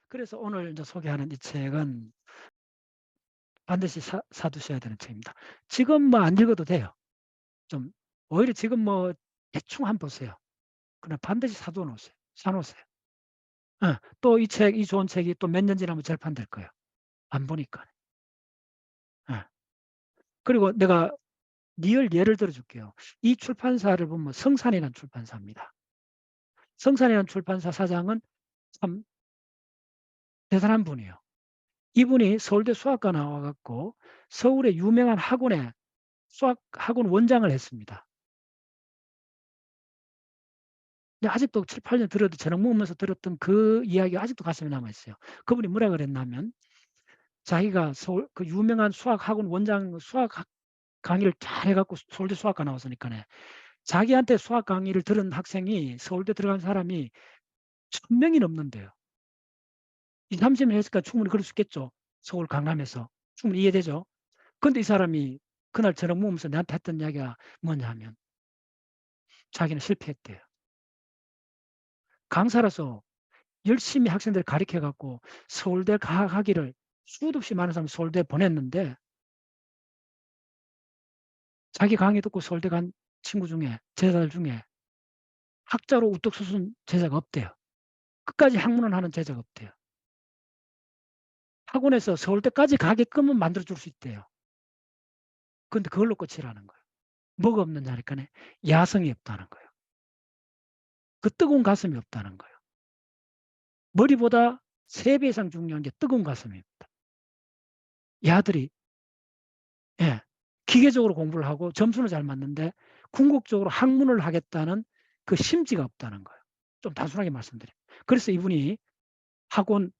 그래서 오늘 이제 소개하는 이 책은 반드시 사두셔야 되는 책입니다. 지금 뭐 안 읽어도 돼요. 좀 오히려 지금 뭐 대충 한번 보세요. 그냥 반드시 사둬 놓으세요. 사 놓으세요. 또 이 좋은 책이 또 몇 년 지나면 절판될 거예요. 안 보니까. 예. 그리고 내가 리얼 예를 들어 줄게요. 이 출판사를 보면 성산이라는 출판사입니다. 성산이라는 출판사 사장은 참 대단한 분이에요. 이분이 서울대 수학과 나와 갖고 서울의 유명한 학원에 수학학원 원장을 했습니다. 근데 아직도 7-8년 들어도 저녁 먹으면서 들었던 그 이야기가 아직도 가슴에 남아 있어요. 그분이 뭐라 그랬냐면 자기가 서울 그 유명한 수학학원 원장 강의를 잘 해 갖고 서울대 수학과 나왔으니까네. 자기한테 수학 강의를 들은 학생이 서울대 들어간 사람이 1000명이 넘는데요. 20-30년 했으니까 충분히 그럴 수 있겠죠. 서울 강남에서. 충분히 이해되죠. 근데 이 사람이 그날 저녁 먹으면서 나한테 했던 이야기가 뭐냐 하면 자기는 실패했대요. 강사라서 열심히 학생들을 가르쳐 갖고 서울대 가기를 수도 없이 많은 사람을 서울대 보냈는데 자기 강의 듣고 서울대 간 친구 중에 제자들 중에 학자로 우뚝 솟은 제자가 없대요. 끝까지 학문을 하는 제자가 없대요. 학원에서 서울대까지 가게끔은 만들어 줄 수 있대요. 근데 그걸로 끝이라는 거예요. 뭐가 없느냐니까네. 야성이 없다는 거예요. 그 뜨거운 가슴이 없다는 거예요. 머리보다 3배 이상 중요한 게 뜨거운 가슴입니다. 이 아들이 예, 기계적으로 공부를 하고 점수는 잘 맞는데 궁극적으로 학문을 하겠다는 그 심지가 없다는 거예요. 좀 단순하게 말씀드려요. 그래서 이분이 학원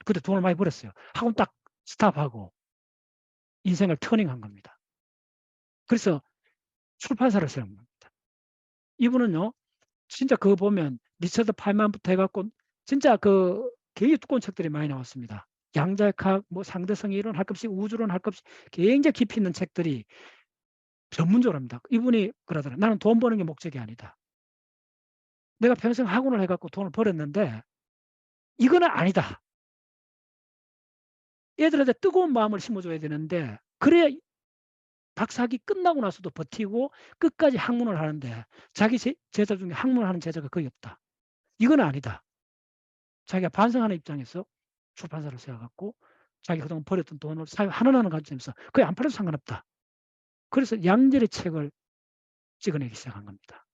그때 돈을 많이 벌었어요. 학원 딱 스탑하고 인생을 터닝한 겁니다. 그래서 출판사를 세운 겁니다. 이분은요. 진짜 그거 보면 리처드 파이만부터 해 갖고 진짜 그 굉장히 두꺼운 책들이 많이 나왔습니다. 양자역학, 뭐 상대성 이론 할 것 없이 우주론 할 것 없이 굉장히 깊이 있는 책들이 전문적으로 합니다. 이분이 그러더라고요. "나는 돈 버는 게 목적이 아니다. 내가 평생 학원을 해 갖고 돈을 벌었는데 이거는 아니다. 애들한테 뜨거운 마음을 심어 줘야 되는데 그래야 박사학위 끝나고 나서도 버티고 끝까지 학문을 하는데 자기 제자 중에 학문을 하는 제자가 거의 없다. 이건 아니다." 자기가 반성하는 입장에서 출판사를 세워 갖고 자기가 그동안 버렸던 돈을 사회 환원하는 관점에서 그게 안 팔려도 상관없다. 그래서 양질의 책을 찍어내기 시작한 겁니다.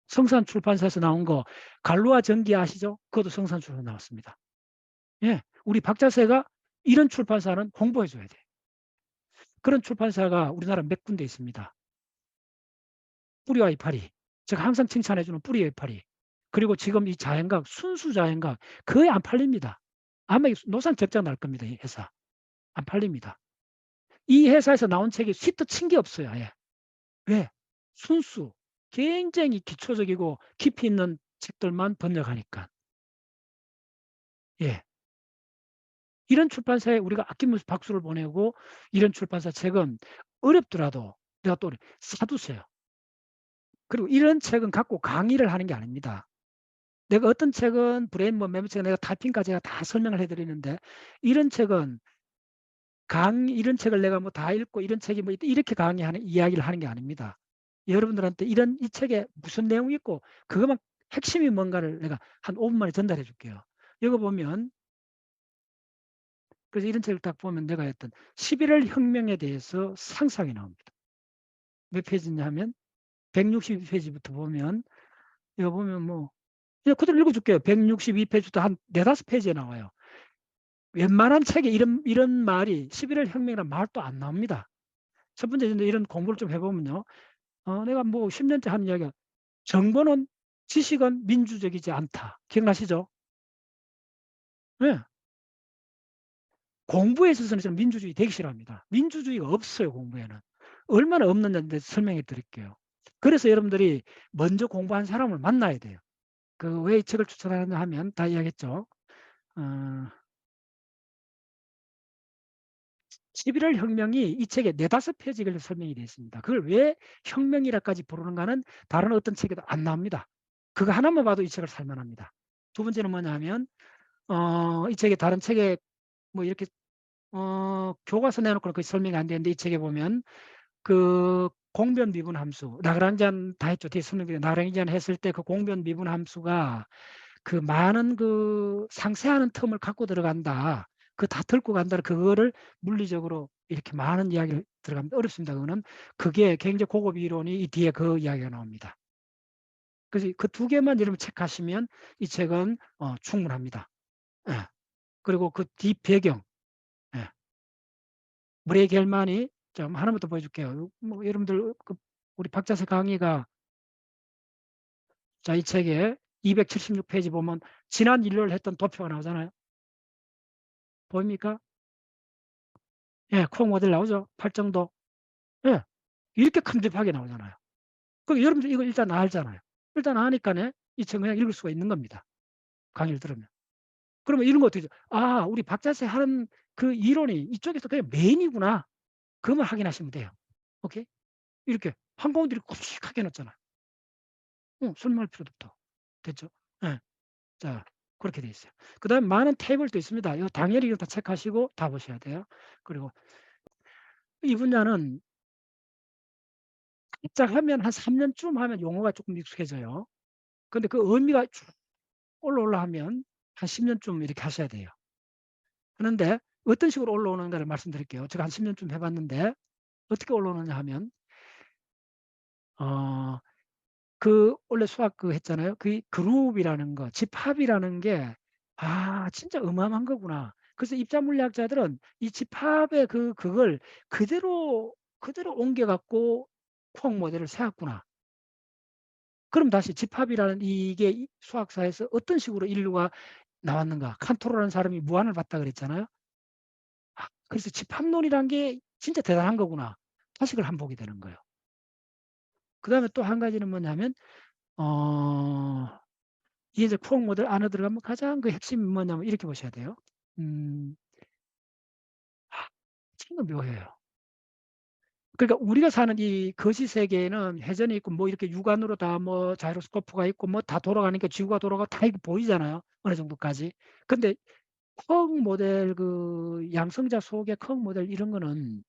성산 출판사에서 나온 거 갈로와 전기 아시죠? 그것도 성산 출판사 나왔습니다. 예. 우리 박자세가 이런 출판사는 홍보해 줘야 돼. 그런 출판사가 우리나라 몇 군데 있습니다. 뿌리와 이파리. 제가 항상 칭찬해 주는 뿌리와 이파리. 그리고 지금 이 자연각, 순수 자연각 거의 안 팔립니다. 아마 노상 적자 날 겁니다, 이 회사. 안 팔립니다. 이 회사에서 나온 책이 휘트 친 게 없어요, 아예. 왜? 순수, 굉장히 기초적이고 깊이 있는 책들만 번역하니까. 예. 이런 출판사에 우리가 아낌없이 박수를 보내고 이런 출판사 책은 어렵더라도 내가 또 사두세요. 그리고 이런 책은 갖고 강의를 하는 게 아닙니다. 내가 어떤 책은 브레인 뭐 메모 책은 내가 타이핑까지 제가 다 설명을 해 드리는데 이런 책은 이런 책을 내가 뭐 다 읽고 이런 책이 뭐 이렇게 강의하는 이야기를 하는 게 아닙니다. 여러분들한테 이 책에 무슨 내용이 있고 그것만 핵심이 뭔가를 내가 한 5분 만에 전달해 줄게요. 여기 보면 그래서 이런 책을 딱 보면 내가 했던 11월 혁명에 대해서 상상이 나옵니다. 몇 페이지냐 하면 162페이지부터 보면 이거 보면 뭐 그냥 그대로 읽어 줄게요. 162페이지부터 한 4-5 페이지에 나와요. 웬만한 책에 이런 말이 11월 혁명이라는 말도 안 나옵니다. 첫 번째 이런 공부를 좀 해 보면요. 내가 뭐 10년째 하는 이야기가 정보는 지식은 민주적이지 않다. 기억나시죠? 예. 공부에 있어서는 저는 민주주의 되게 싫어합니다. 민주주의가 없어요, 공부에는. 얼마나 없느냐인데 설명해 드릴게요. 그래서 여러분들이 먼저 공부한 사람을 만나야 돼요. 그 왜 이 책을 추천하느냐 하면 다 이야기했죠. 어 11월 혁명이 이 책에 4-5 페이지에 걸려 설명이 되어 있습니다. 그걸 왜 혁명이라까지 부르는가는 다른 어떤 책에도 안 나옵니다. 그거 하나만 봐도 이 책을 살 만합니다. 두 번째는 뭐냐 하면 이 책에 다른 책에 뭐 이렇게 교과서 내놓고는 거의 설명이 안 되는데 이 책에 보면 그 공변 미분 함수 라그랑지안 다 했죠. 뒤에 설명드린 라그랑지안 했을 때 그 공변 미분 함수가 그 많은 그 상세하는 텀을 갖고 들어간다. 그 다 들고 간다. 그거를 물리적으로 이렇게 많은 이야기를 들어갑니다. 어렵습니다. 그거는 그게 굉장히 고급 이론이 이 뒤에 그 이야기가 나옵니다. 그래서 그 두 개만 여러분 체크하시면 이 책은 충분합니다. 예. 그리고 그 뒷 배경, 예. 브레이 겔만이 좀 하나만 더 보여줄게요. 뭐 여러분들 그 우리 박자세 강의가 자 이 책에 276페이지 보면 지난 일요일 했던 도표가 나오잖아요. 보입니까? 예, 코 모델 나오죠. 8정도. 예, 이렇게 큼직하게 나오잖아요. 그럼 여러분들 이거 일단 알잖아요. 일단 아니까네 이 책 그냥 읽을 수가 있는 겁니다. 강의를 들으면. 그러면 이런 거 어떻게 아, 우리 박자세 하는 그 이론이 이쪽에서 그냥 메인이구나. 그것만 확인하시면 돼요. 오케이? 이렇게 한가운데 굵직하게 놓잖아요. 설명할 필요도 없다. 됐죠? 예. 자, 그렇게 돼 있어요. 그다음에 많은 테이블도 있습니다. 이거 당연히 이거 다 체크하시고 다 보셔야 돼요. 그리고 이 분야는 입장하면 한 3년쯤 하면 용어가 조금 익숙해져요. 근데 그 의미가 쭉 올라올라 하면 한 10년쯤 이렇게 하셔야 돼요. 그런데 어떤 식으로 올라오는가를 말씀드릴게요. 제가 한 10년쯤 해봤는데 어떻게 올라오느냐 하면 그 원래 수학 그 했잖아요. 그 그룹이라는 거, 집합이라는 게 진짜 어마어마한 거구나. 그래서 입자 물리학자들은 이 집합의 그걸 그대로 옮겨 갖고 쿼크 모델을 세웠구나. 그럼 다시 집합이라는 이게 수학사에서 어떤 식으로 인류가 나왔는가? 칸토르라는 사람이 무한을 봤다 그랬잖아요. 그래서 집합론이란 게 진짜 대단한 거구나. 다시 그걸 한번 보게 되는 거예요. 그다음에 또 한 가지는 뭐냐면 이게 이제 쿼크 모델 안에 들어가면 가장 그 핵심이 뭐냐면 이렇게 보셔야 돼요. 음, 참 묘해요. 그러니까 우리가 사는 이 거시 세계에는 회전이 있고 뭐 이렇게 육안으로 다 뭐 자이로스코프가 있고 뭐 다 돌아가니까 지구가 돌아가 다 이게 보이잖아요. 어느 정도까지. 근데 쿼크 모델 그 양성자 속의 쿼크 모델 이런 거는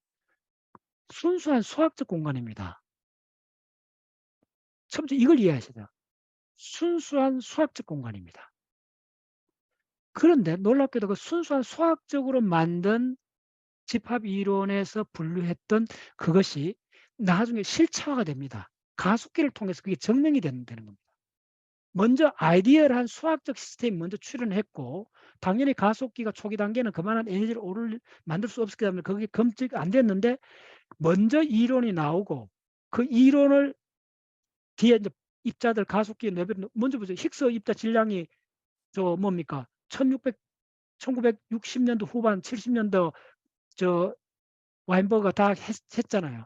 순수한 수학적 공간입니다. 처음부터 이걸 이해하셔야 돼요. 순수한 수학적 공간입니다. 그런데 놀랍게도 그 순수한 수학적으로 만든 집합 이론에서 분류했던 그것이 나중에 실체화가 됩니다. 가속기를 통해서 그게 증명이 되는 겁니다. 먼저 아이디얼한 수학적 시스템이 먼저 출현했고 당연히 가속기가 초기 단계는 그만한 에너지를 만들 수 없었기 때문에 그게 검증 안 됐는데 먼저 이론이 나오고 그 이론을 뒤에 이제 입자들 가속기 레벨 먼저 보세요. 힉스 입자 질량이 저 뭡니까? 1960년도 후반 70년도 저 와인버그가 다 했잖아요.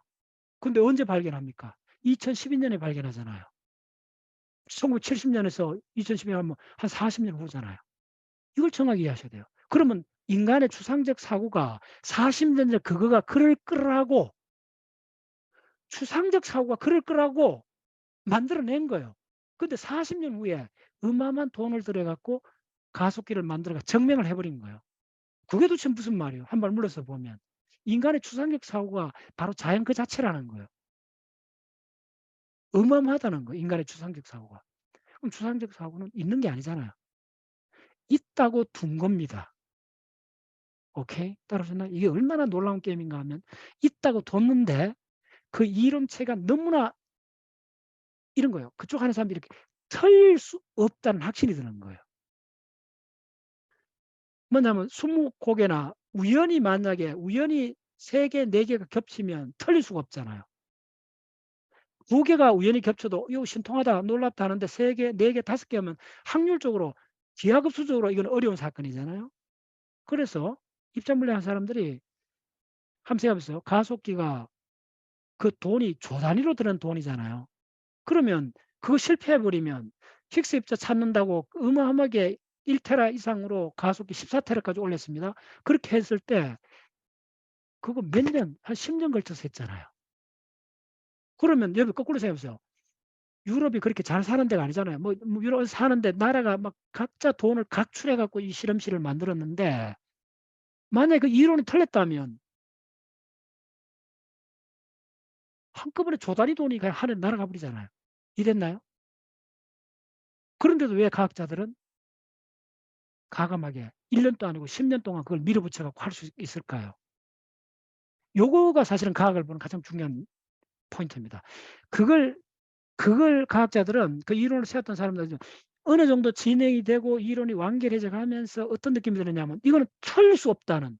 근데 언제 발견합니까? 2012년에 발견하잖아요. 1970년에서 2012년 하면 한 40년 후잖아요. 이걸 정확히 이해하셔야 돼요. 그러면 인간의 추상적 사고가 40년 전에 그거가 그럴 거라고 추상적 사고가 그럴 거라고 만들어낸 거예요. 근데 40년 후에 어마어마한 돈을 들여갖고 가속기를 만들어가 증명을 해버린 거예요. 그게 도대체 무슨 말이에요? 한 발 물러서 보면. 인간의 추상적 사고가 바로 자연 그 자체라는 거예요. 어마어마하다는 거예요. 인간의 추상적 사고가. 그럼 추상적 사고는 있는 게 아니잖아요. 있다고 둔 겁니다. 오케이? 따라오셨나요? 이게 얼마나 놀라운 게임인가 하면 있다고 뒀는데 그 이론체가 너무나 이런 거예요. 그쪽 하는 사람들이 이렇게 틀릴 수 없다는 확신이 드는 거예요. 뭐냐면 20곡에나 만약에 우연히 3개, 4개가 겹치면 틀릴 수가 없잖아요. 2개가 우연히 겹쳐도 이거 신통하다, 놀랍다 하는데 3개, 4개, 5개 하면 확률적으로 기하급수적으로 이건 어려운 사건이잖아요. 그래서 입자물리학 사람들이 한번 생각해보세요. 가속기가 그 돈이 조 단위로 드는 돈이잖아요. 그러면 그거 실패해버리면 힉스 입자 찾는다고 어마어마하게 1테라 이상으로 가속기 14테라까지 올렸습니다. 그렇게 했을 때 그거 몇 년, 한 10년 걸쳐서 했잖아요. 그러면 여러분 거꾸로 생각해보세요. 유럽이 그렇게 잘 사는 데가 아니잖아요. 뭐 유럽 사는데 나라가 막 각자 돈을 각출해 갖고 이 실험실을 만들었는데 만약에 그 이론이 틀렸다면 한꺼번에 조다리 돈이 그냥 하늘에 날아가 버리잖아요. 이랬나요? 그런데도 왜 과학자들은 과감하게 1 년도 아니고 10년 동안 그걸 밀어붙여 갖고 할 수 있을까요? 요거가 사실은 과학을 보는 가장 중요한 포인트입니다. 그걸 과학자들은 그 이론을 세웠던 사람들은 어느 정도 진행이 되고 이론이 완결해져 가면서 어떤 느낌이 드느냐면 이거는 틀릴 수 없다는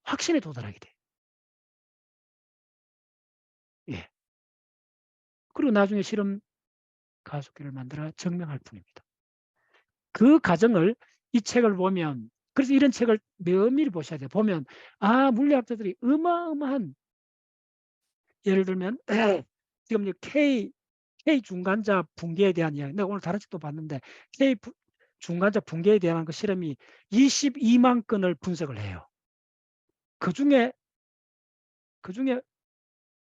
확신에 도달하게 돼요. 예. 그리고 나중에 실험 가속기를 만들어 증명할 뿐입니다. 그 과정을 이 책을 보면 그래서 이런 책을 면밀히 보셔야 돼요. 보면 물리학자들이 어마어마한 예를 들면 지금 이제 K 중간자 붕괴에 대한 이야기 내가 오늘 다른 책도 봤는데 중간자 붕괴에 대한 그 실험이 22만 건을 분석을 해요. 그중에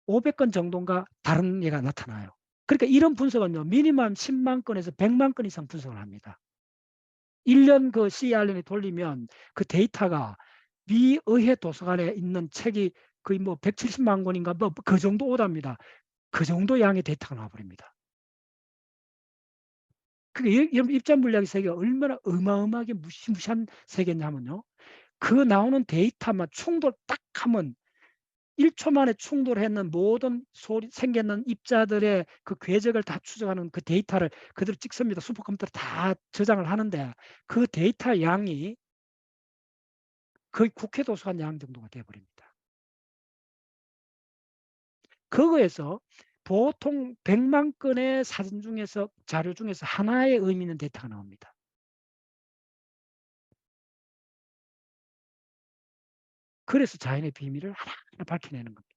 500건 정도인가 다른 예가 나타나요. 그러니까 이런 분석은요. 미니멈 10만 건에서 100만 건 이상 분석을 합니다. 1년 그 CRN에 돌리면 그 데이터가 미 의회 도서관에 있는 책이 거의 뭐 170만 권인가 뭐 그 정도 오답니다. 그 정도 양의 데이터가 나와 버립니다. 그게 여러분 입자 물리학의 세계가 얼마나 어마어마하게 무시무시한 세계냐면요. 그 나오는 데이터만 충돌 딱 하면 1초 만에 충돌했는 모든 생겼는 입자들의 그 궤적을 다 추적하는 그 데이터를 그대로 찍습니다. 슈퍼컴퓨터로 다 저장을 하는데 그 데이터 양이 거의 국회 도서관 양 정도가 돼 버립니다. 그거에서 보통 100만 건의 사진 중에서 자료 중에서 하나의 의미 있는 데이터가 나옵니다. 그래서 자연의 비밀을 하나하나 밝혀내는 겁니다.